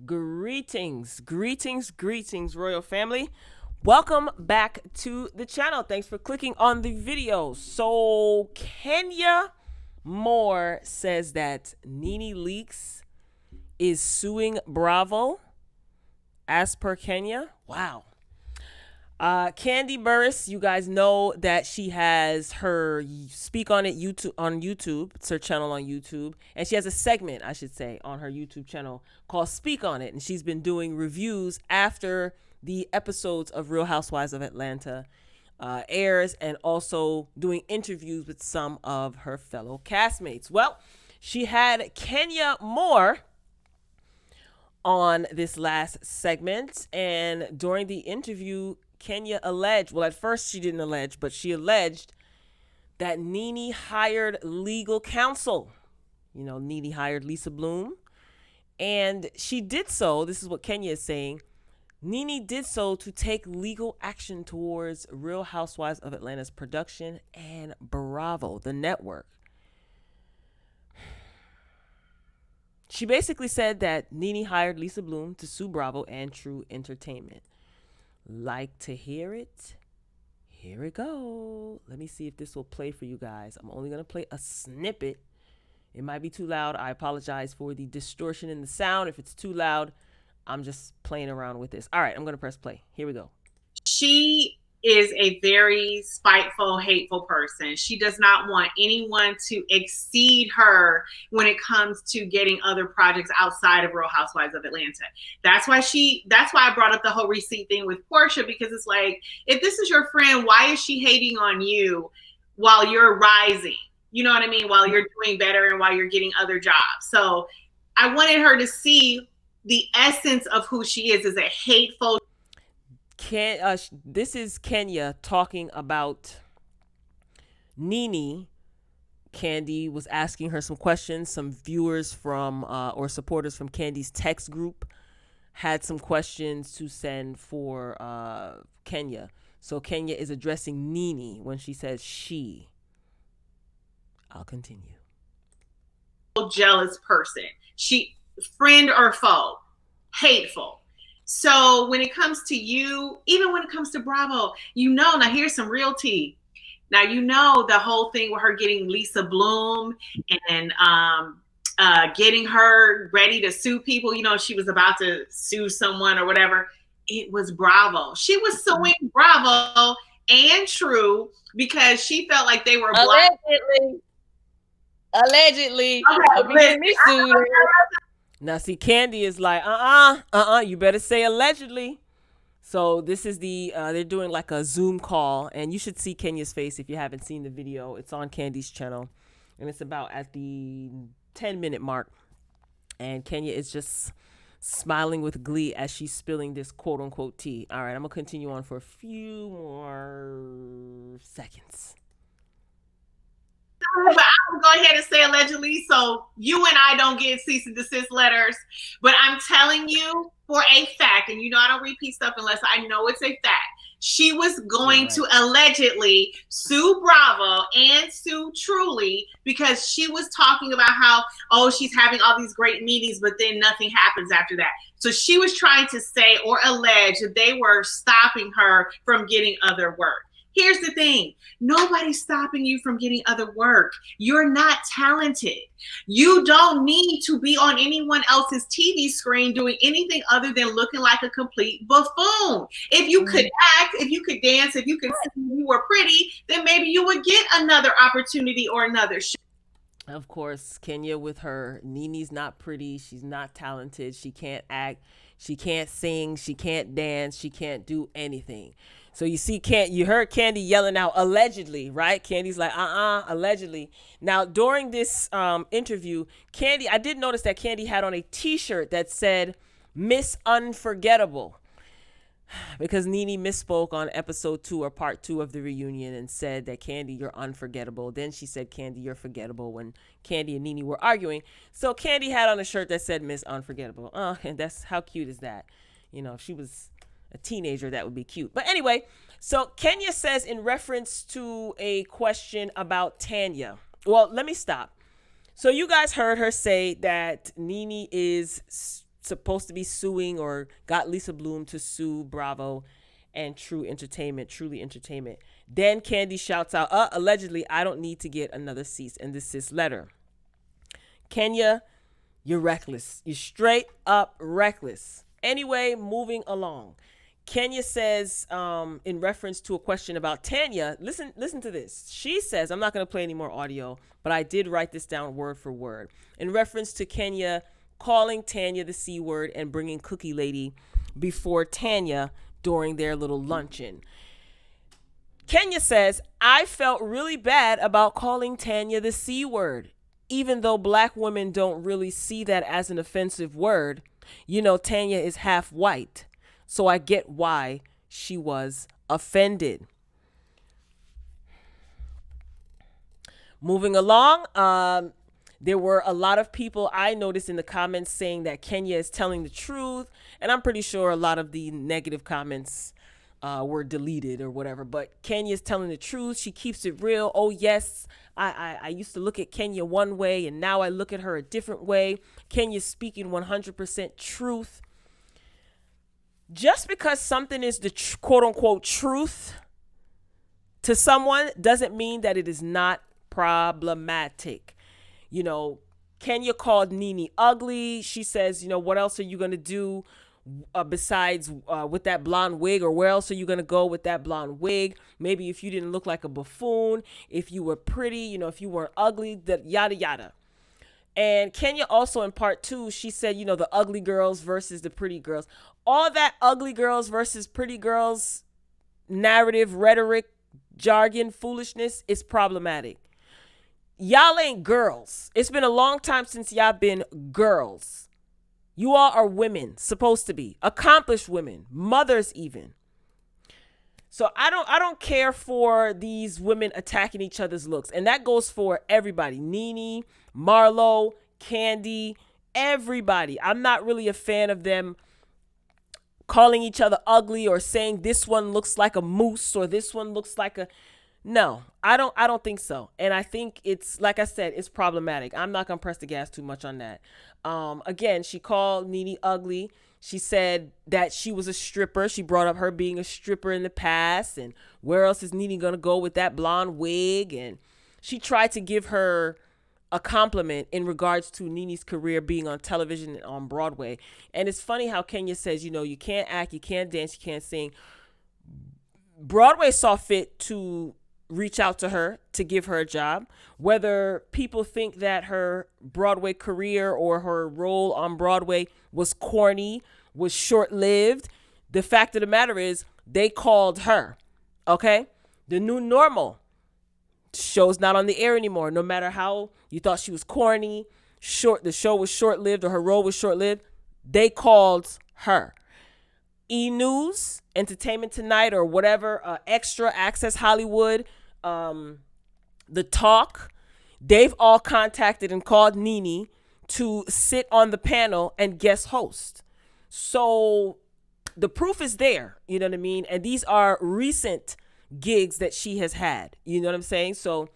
Greetings, royal family. Welcome back to the channel. Thanks for clicking on the video. So Kenya Moore says that NENE Leakes is suing Bravo as per Kenya. Wow. KANDI BURRUSS, you guys know that she has her Speak on It YouTube. It's her channel on YouTube. And she has a segment, I should say, on her YouTube channel called Speak on It. And she's been doing reviews after the episodes of Real Housewives of Atlanta airs, and also doing interviews with some of her fellow castmates. Well, she had Kenya Moore on this last segment, and during the interview, Kenya alleged, well, at first she didn't allege, but she alleged that NENE hired legal counsel. You know, NENE hired Lisa Bloom, and she did so, this is what Kenya is saying, NENE did so to take legal action towards Real Housewives of Atlanta's production and Bravo, the network. She basically said that NENE hired Lisa Bloom to sue Bravo and True Entertainment. Like to hear it? Here we go. Let me see if this will play for you guys. I'm only going to play a snippet. It might be too loud. I apologize for the distortion in the sound. If it's too loud, I'm just playing around with this. All right, I'm going to press play. Here we go. She is a very spiteful, hateful person. She does not want anyone to exceed her when it comes to getting other projects outside of Real Housewives of Atlanta. That's why I brought up the whole receipt thing with Portia, because it's like, if this is your friend, why is she hating on you while you're rising? You know what I mean? While you're doing better and while you're getting other jobs. So I wanted her to see the essence of who she is a hateful. This is Kenya talking about NENE. Kandi was asking her some questions. Some viewers from or supporters from Kandi's text group had some questions to send for Kenya. So Kenya is addressing NENE when she says she. I'll continue. Jealous person. She, friend or foe, hateful. So when it comes to you, even when it comes to Bravo, you know, now here's some real tea. Now, you know, the whole thing with her getting Lisa Bloom and getting her ready to sue people, you know, she was about to sue someone or whatever. It was Bravo. She was suing Bravo and True because she felt like they were Allegedly. Okay, me sued. Now, see, Kandi is like, you better say allegedly. So this is they're doing like a Zoom call, and you should see Kenya's face if you haven't seen the video. It's on Kandi's channel, and it's about at the 10-minute mark. And Kenya is just smiling with glee as she's spilling this quote-unquote tea. All right, I'm going to continue on for a few more seconds. But I will go ahead and say allegedly, so you and I don't get cease and desist letters. But I'm telling you for a fact, and you know I don't repeat stuff unless I know it's a fact. She was going to allegedly sue Bravo and sue Truly because she was talking about how, oh, she's having all these great meetings, but then nothing happens after that. So she was trying to say or allege that they were stopping her from getting other work. Here's the thing. Nobody's stopping you from getting other work. You're not talented. You don't need to be on anyone else's TV screen doing anything other than looking like a complete buffoon. If you could act, if you could dance, if you could sing, you were pretty, then maybe you would get another opportunity or another show. Of course, Kenya with her, NENE's not pretty. She's not talented. She can't act. She can't sing. She can't dance. She can't do anything. So you see, you heard Kandi yelling out allegedly, right? Kandi's like, allegedly. Now, during this interview, Kandi, I did notice that Kandi had on a t-shirt that said Miss Unforgettable, because NENE misspoke on episode 2 or part 2 of the reunion and said that Kandi, you're unforgettable. Then she said, Kandi, you're forgettable, when Kandi and NENE were arguing. So Kandi had on a shirt that said Miss Unforgettable. And that's, how cute is that? You know, if she was a teenager, that would be cute. But anyway, so Kenya says in reference to a question about Tanya. Well, let me stop. So you guys heard her say that NENE is supposed to be suing or got Lisa Bloom to sue Bravo and Truly Entertainment. Then Kandi shouts out, allegedly, I don't need to get another cease and desist letter. Kenya, you're reckless. You're straight up reckless. Anyway, moving along. Kenya says, in reference to a question about Tanya, listen to this. She says, I'm not going to play any more audio, but I did write this down word for word. In reference to Kenya calling Tanya the C word and bringing Cookie Lady before Tanya during their little luncheon. Kenya says, I felt really bad about calling Tanya the C word, even though black women don't really see that as an offensive word. You know, Tanya is half white, so I get why she was offended. Moving along, there were a lot of people I noticed in the comments saying that Kenya is telling the truth. And I'm pretty sure a lot of the negative comments were deleted or whatever. But Kenya is telling the truth. She keeps it real. Oh, yes, I used to look at Kenya one way and now I look at her a different way. Kenya's speaking 100% truth. Just because something is the quote unquote truth to someone doesn't mean that it is not problematic. You know, Kenya called NENE ugly. She says, you know, what else are you going to do besides with that blonde wig, or where else are you going to go with that blonde wig? Maybe if you didn't look like a buffoon, if you were pretty, you know, if you weren't ugly, that yada, yada. And Kenya also in part 2, she said, you know, the ugly girls versus the pretty girls. All that ugly girls versus pretty girls narrative, rhetoric, jargon, foolishness is problematic. Y'all ain't girls. It's been a long time since y'all been girls. You all are women, supposed to be. Accomplished women, mothers even. So I don't care for these women attacking each other's looks. And that goes for everybody. NENE, Marlo, Kandi, everybody. I'm not really a fan of them calling each other ugly or saying this one looks like a moose or this one looks like a... No, I don't think so. And I think it's, like I said, it's problematic. I'm not going to press the gas too much on that. Again, she called NENE ugly. She said that she was a stripper. She brought up her being a stripper in the past. And where else is NENE going to go with that blonde wig? And she tried to give her a compliment in regards to NENE's career being on television and on Broadway. And it's funny how Kenya says, you know, you can't act, you can't dance, you can't sing. Broadway saw fit to reach out to her to give her a job. Whether people think that her Broadway career or her role on Broadway was corny, was short-lived, the fact of the matter is they called her. Okay? The new normal. Show's not on the air anymore. No matter how you thought she was corny, the show was short-lived or her role was short-lived, they called her. E! News, Entertainment Tonight, or whatever, Extra, Access Hollywood, The Talk, they've all contacted and called NENE to sit on the panel and guest host. So the proof is there, you know what I mean? And these are recent gigs that she has had, you know what I'm saying? So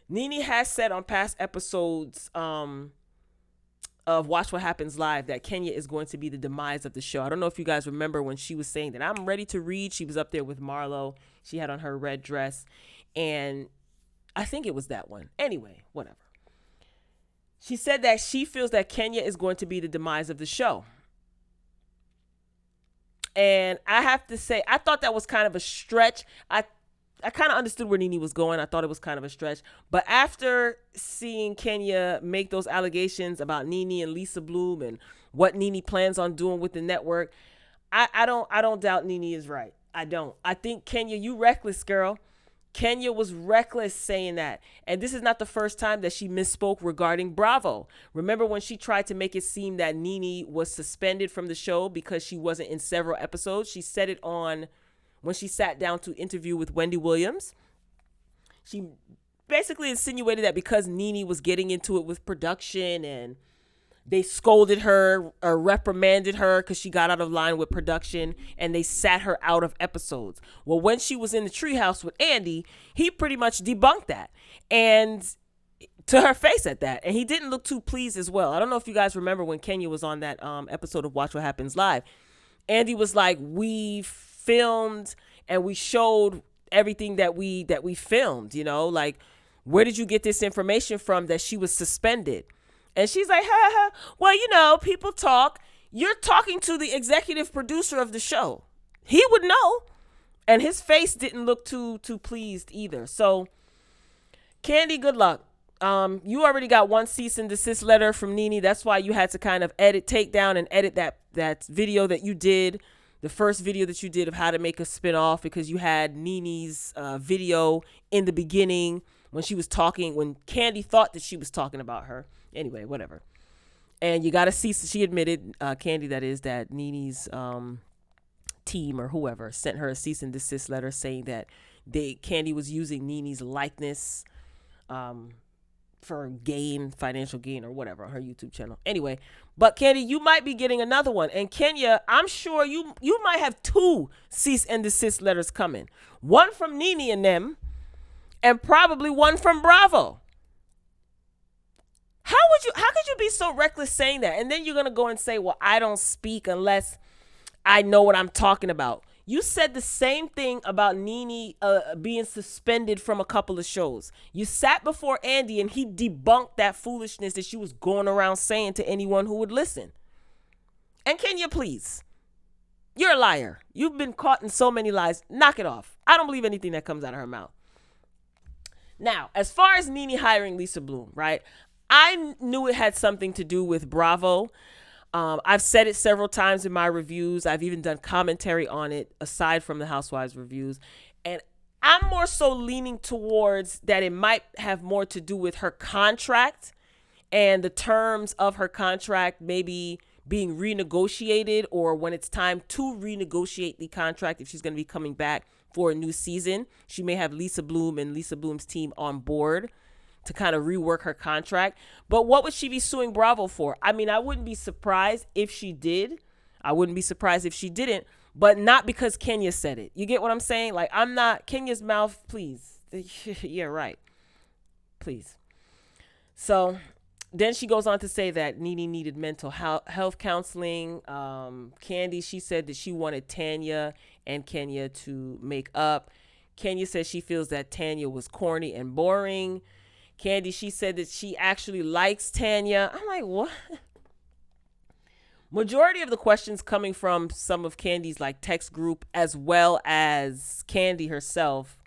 NENE has said on past episodes of Watch What Happens Live that Kenya is going to be the demise of the show. I don't know if you guys remember when she was saying that I'm ready to read. She was up there with Marlo. She had on her red dress. And I think it was that one. Anyway, whatever. She said that she feels that Kenya is going to be the demise of the show. And I have to say, I thought that was kind of a stretch. I kind of understood where NENE was going. I thought it was kind of a stretch. But after seeing Kenya make those allegations about NENE and Lisa Bloom and what NENE plans on doing with the network, I don't doubt NENE is right. I don't. I think, Kenya, you reckless, girl. Kenya was reckless saying that. And this is not the first time that she misspoke regarding Bravo. Remember when she tried to make it seem that NENE was suspended from the show because she wasn't in several episodes? She said it on when she sat down to interview with Wendy Williams. She basically insinuated that because NENE was getting into it with production and they scolded her or reprimanded her because she got out of line with production and they sat her out of episodes. Well, when she was in the treehouse with Andy, he pretty much debunked that. And to her face at that. And he didn't look too pleased as well. I don't know if you guys remember when Kenya was on that episode of Watch What Happens Live. Andy was like, we filmed and we showed everything that we filmed, you know, like, where did you get this information from that she was suspended? And she's like, ha, ha, well, you know, people talk. You're talking to the executive producer of the show. He would know. And his face didn't look too pleased either. So, Kandi, good luck. You already got one cease and desist letter from NENE. That's why you had to kind of take down and edit that video that you did, the first video that you did of how to make a spinoff, because you had NENE's video in the beginning when she was talking, when Kandi thought that she was talking about her. Anyway, whatever. And you got to cease. She admitted, Kandi, that is, that NENE's team or whoever sent her a cease and desist letter saying that Kandi was using NENE's likeness for financial gain or whatever on her YouTube channel. Anyway, but Kandi, you might be getting another one. And Kenya, I'm sure you might have 2 cease and desist letters coming. One from NENE and them, and probably one from Bravo. How could you be so reckless saying that? And then you're going to go and say, well, I don't speak unless I know what I'm talking about. You said the same thing about NENE being suspended from a couple of shows. You sat before Andy and he debunked that foolishness that she was going around saying to anyone who would listen. And Kenya, please, you're a liar. You've been caught in so many lies. Knock it off. I don't believe anything that comes out of her mouth. Now, as far as NENE hiring Lisa Bloom, right? I knew it had something to do with Bravo. I've said it several times in my reviews. I've even done commentary on it aside from the Housewives reviews. And I'm more so leaning towards that it might have more to do with her contract and the terms of her contract maybe being renegotiated, or when it's time to renegotiate the contract, if she's going to be coming back for a new season, she may have Lisa Bloom and Lisa Bloom's team on board to kind of rework her contract. But what would she be suing Bravo for? I mean, I wouldn't be surprised if she did. I wouldn't be surprised if she didn't, but not because Kenya said it. You get what I'm saying? Like, I'm not Kenya's mouth, please. Yeah, right. Please. So then she goes on to say that NENE needed mental health counseling. Kandi, she said that she wanted Tanya and Kenya to make up. Kenya says she feels that Tanya was corny and boring. Kandi, she said that she actually likes Tanya. I'm like, what? Majority of the questions coming from some of Kandi's like text group as well as Kandi herself,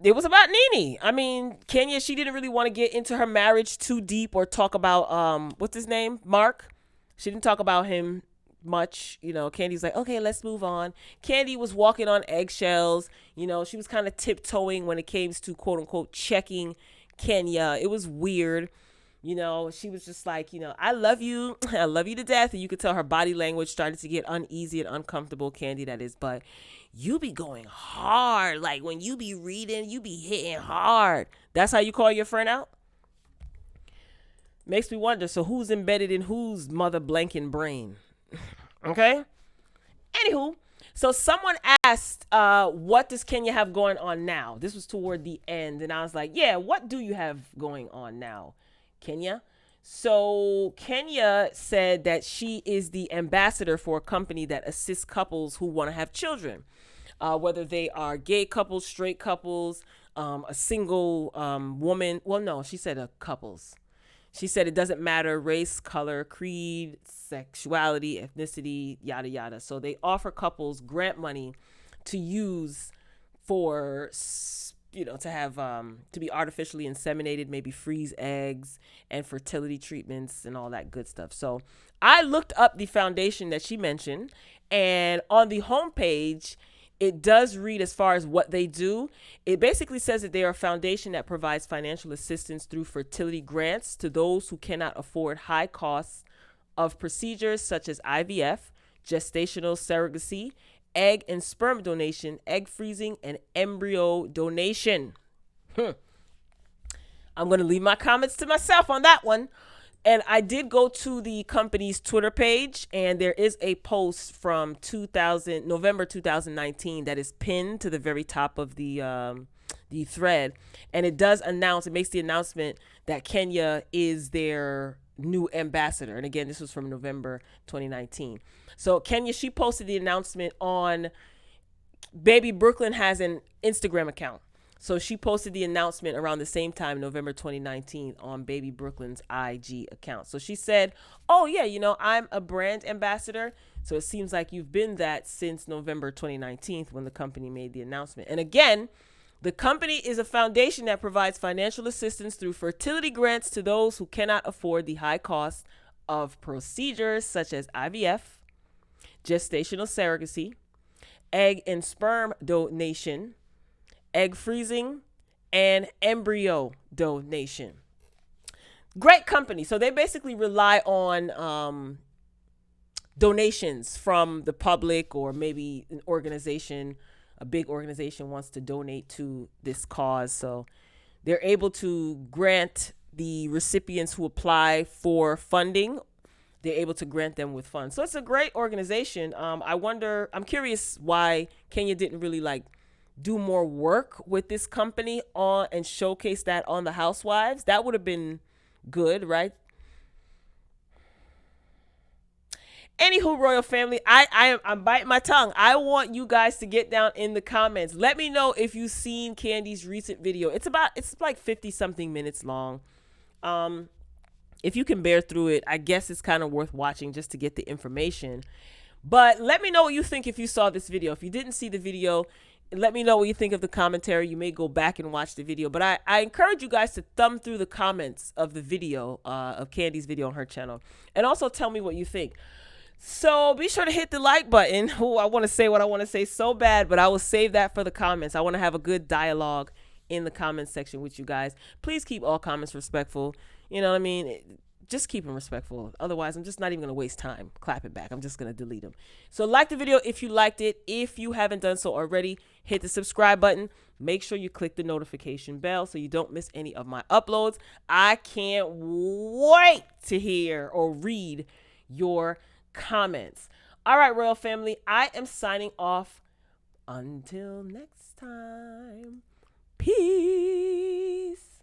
it was about NENE. I mean, Kenya, she didn't really want to get into her marriage too deep or talk about, what's his name? Mark. She didn't talk about him much. You know, Kandi's like, okay, let's move on. Kandi was walking on eggshells. You know, she was kind of tiptoeing when it came to quote unquote checking Kenya. It was weird. You know, she was just like, you know, I love you. I love you to death. And you could tell her body language started to get uneasy and uncomfortable, Kandi, that is. But you be going hard. Like when you be reading, you be hitting hard. That's how you call your friend out? Makes me wonder, so who's embedded in whose mother blanking brain? Okay. Anywho, so someone asked, what does Kenya have going on now? This was toward the end. And I was like, yeah, what do you have going on now, Kenya? So Kenya said that she is the ambassador for a company that assists couples who want to have children, whether they are gay couples, straight couples, a single woman. Well, no, she said couples. She said it doesn't matter race, color, creed, sexuality, ethnicity, yada, yada. So they offer couples grant money to use for, you know, to have, to be artificially inseminated, maybe freeze eggs and fertility treatments and all that good stuff. So I looked up the foundation that she mentioned, and on the homepage, it does read as far as what they do. It basically says that they are a foundation that provides financial assistance through fertility grants to those who cannot afford high costs of procedures such as IVF, gestational surrogacy, egg and sperm donation, egg freezing, and embryo donation. I'm going to leave my comments to myself on that one. And I did go to the company's Twitter page, and there is a post from November 2019 that is pinned to the very top of the the thread, and it does announce, it makes the announcement that Kenya is their new ambassador. And again, this was from November 2019. So Kenya, she posted the announcement on, Baby Brooklyn has an Instagram account. So she posted the announcement around the same time, November 2019, on Baby Brooklyn's IG account. So she said, oh yeah, you know, I'm a brand ambassador. So it seems like you've been that since November 2019 when the company made the announcement. And again, the company is a foundation that provides financial assistance through fertility grants to those who cannot afford the high cost of procedures such as IVF, gestational surrogacy, egg and sperm donation, egg freezing, and embryo donation. Great company. So they basically rely on donations from the public, or maybe an organization, a big organization wants to donate to this cause. So they're able to grant the recipients who apply for funding, they're able to grant them with funds. So it's a great organization. I'm curious why Kenya didn't really like do more work with this company on and showcase that on the Housewives. That would have been good, right? Anywho, royal family, I'm biting my tongue. I want you guys to get down in the comments. Let me know if you've seen Kandi's recent video. It's like 50 something minutes long. If you can bear through it, I guess it's kind of worth watching just to get the information. But let me know what you think if you saw this video. If you didn't see the video, let me know what you think of the commentary. You may go back and watch the video. But I encourage you guys to thumb through the comments of the video, of Kandi's video on her channel. And also tell me what you think. So be sure to hit the like button. Oh, I want to say what I want to say so bad, but I will save that for the comments. I want to have a good dialogue in the comments section with you guys. Please keep all comments respectful. You know what I mean? Just keep them respectful. Otherwise, I'm just not even going to waste time clapping back. I'm just going to delete them. So like the video if you liked it. If you haven't done so already, hit the subscribe button. Make sure you click the notification bell so you don't miss any of my uploads. I can't wait to hear or read your comments. All right, royal family, I am signing off. Until next time, peace.